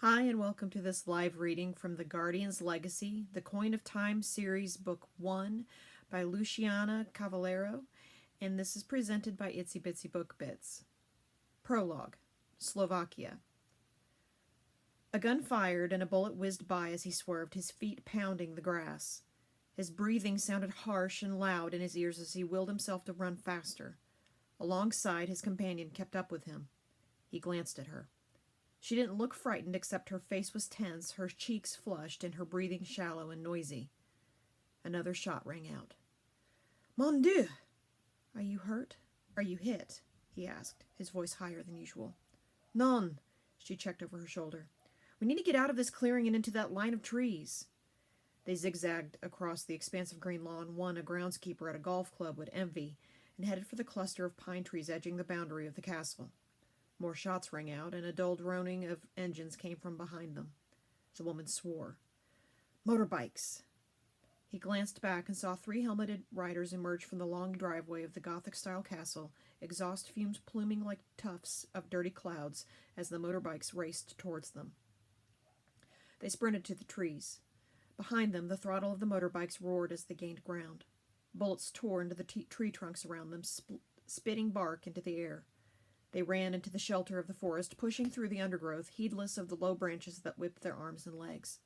Hi, and welcome to this live reading from The Guardian's Legacy, The Coin of Time Series, Book 1 by Luciano Cavallaro, and this is presented by Itsy Bitsy Book Bits. Prologue, Slovakia. A gun fired and a bullet whizzed by as he swerved, his feet pounding the grass. His breathing sounded harsh and loud in his ears as he willed himself to run faster. Alongside, his companion kept up with him. He glanced at her. She didn't look frightened, except her face was tense, her cheeks flushed, and her breathing shallow and noisy. Another shot rang out. Mon Dieu! Are you hurt? Are you hit? He asked, his voice higher than usual. Non, she checked over her shoulder. We need to get out of this clearing and into that line of trees. They zigzagged across the expansive green lawn one a groundskeeper at a golf club would envy, and headed for the cluster of pine trees edging the boundary of the castle. More shots rang out, and a dull droning of engines came from behind them. The woman swore. Motorbikes. He glanced back and saw 3 helmeted riders emerge from the long driveway of the Gothic-style castle, exhaust fumes pluming like tufts of dirty clouds as the motorbikes raced towards them. They sprinted to the trees. Behind them, the throttle of the motorbikes roared as they gained ground. Bullets tore into the tree trunks around them, spitting bark into the air. They ran into the shelter of the forest, pushing through the undergrowth, heedless of the low branches that whipped their arms and legs.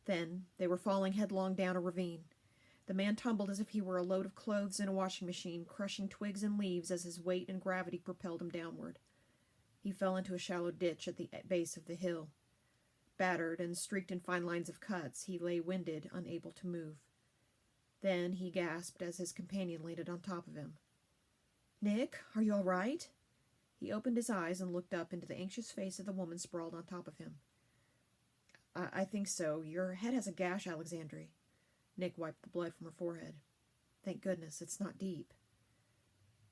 Then they were falling headlong down a ravine. The man tumbled as if he were a load of clothes in a washing machine, crushing twigs and leaves as his weight and gravity propelled him downward. He fell into a shallow ditch at the base of the hill. Battered and streaked in fine lines of cuts, he lay winded, unable to move. Then he gasped as his companion landed on top of him. Nick, are you all right? He opened his eyes and looked up into the anxious face of the woman sprawled on top of him. I think so. Your head has a gash, Alexandre. Nick wiped the blood from her forehead. Thank goodness, it's not deep.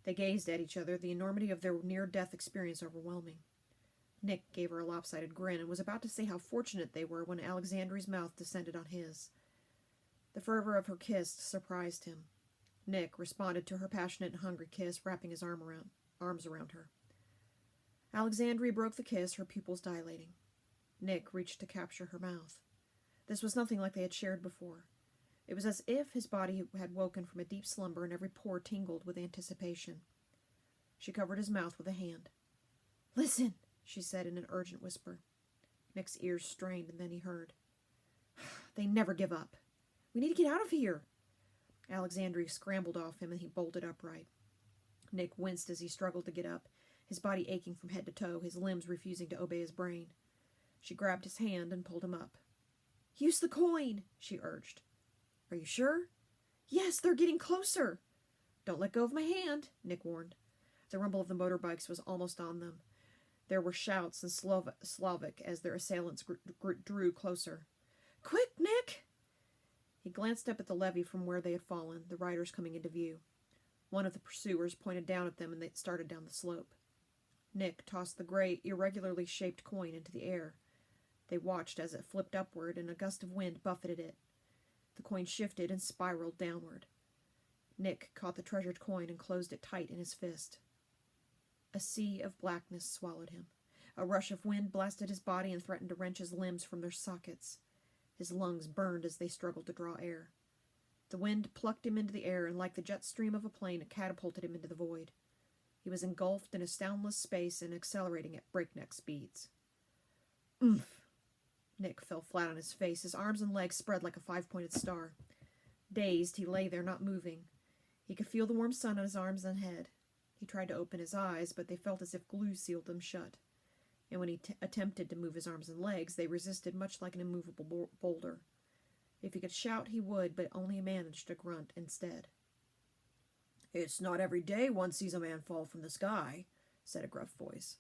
They gazed at each other, the enormity of their near-death experience overwhelming. Nick gave her a lopsided grin and was about to say how fortunate they were when Alexandre's mouth descended on his. The fervor of her kiss surprised him. Nick responded to her passionate and hungry kiss, wrapping his arms around her. Alexandre broke the kiss, her pupils dilating. Nick reached to capture her mouth. This was nothing like they had shared before. It was as if his body had woken from a deep slumber and every pore tingled with anticipation. She covered his mouth with a hand. Listen, she said in an urgent whisper. Nick's ears strained, and then he heard. They never give up. We need to get out of here. Alexandre scrambled off him, and he bolted upright. Nick winced as he struggled to get up, his body aching from head to toe, his limbs refusing to obey his brain. She grabbed his hand and pulled him up. Use the coin, she urged. Are you sure? Yes, they're getting closer. Don't let go of my hand, Nick warned. The rumble of the motorbikes was almost on them. There were shouts in Slavic as their assailants drew closer. Quick, Nick! He glanced up at the levee from where they had fallen, the riders coming into view. One of the pursuers pointed down at them, and they started down the slope. Nick tossed the gray, irregularly shaped coin into the air. They watched as it flipped upward, and a gust of wind buffeted it. The coin shifted and spiraled downward. Nick caught the treasured coin and closed it tight in his fist. A sea of blackness swallowed him. A rush of wind blasted his body and threatened to wrench his limbs from their sockets. His lungs burned as they struggled to draw air. The wind plucked him into the air, and like the jet stream of a plane, it catapulted him into the void. He was engulfed in a soundless space and accelerating at breakneck speeds. Oomph! Nick fell flat on his face, his arms and legs spread like a 5-pointed star. Dazed, he lay there, not moving. He could feel the warm sun on his arms and head. He tried to open his eyes, but they felt as if glue sealed them shut. And when he attempted to move his arms and legs, they resisted much like an immovable boulder. If he could shout, he would, but only managed to grunt instead. It's not every day one sees a man fall from the sky, said a gruff voice.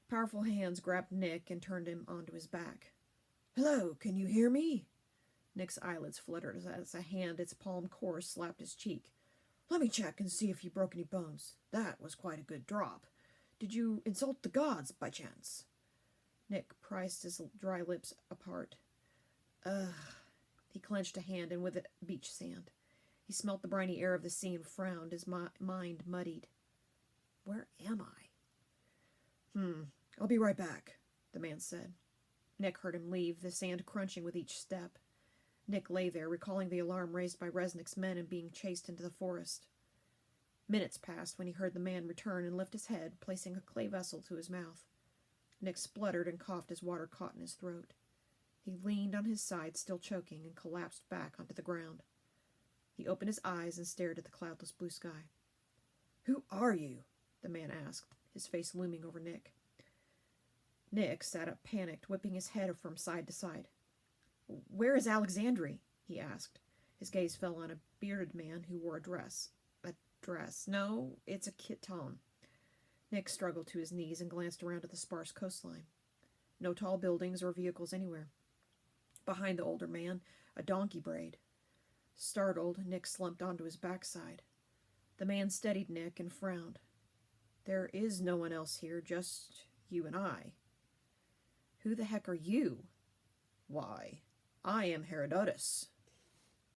Powerful hands grabbed Nick and turned him onto his back. Hello, can you hear me? Nick's eyelids fluttered as a hand, its palm coarse, slapped his cheek. Let me check and see if you broke any bones. That was quite a good drop. Did you insult the gods, by chance? Nick prised his dry lips apart. He clenched a hand and with it beach sand. He smelt the briny air of the sea and frowned, his mind muddied. Where am I? I'll be right back, the man said. Nick heard him leave, the sand crunching with each step. Nick lay there, recalling the alarm raised by Resnick's men and being chased into the forest. Minutes passed when he heard the man return and lift his head, placing a clay vessel to his mouth. Nick spluttered and coughed as water caught in his throat. He leaned on his side, still choking, and collapsed back onto the ground. He opened his eyes and stared at the cloudless blue sky. "Who are you?" the man asked, his face looming over Nick. Nick sat up panicked, whipping his head from side to side. "Where is Alexandre?" he asked. His gaze fell on a bearded man who wore a dress. A dress? No, it's a khiton. Nick struggled to his knees and glanced around at the sparse coastline. No tall buildings or vehicles anywhere. Behind the older man, a donkey brayed. Startled, Nick slumped onto his backside. The man steadied Nick and frowned. "There is no one else here, just you and I." "Who the heck are you?" "Why, I am Herodotus,"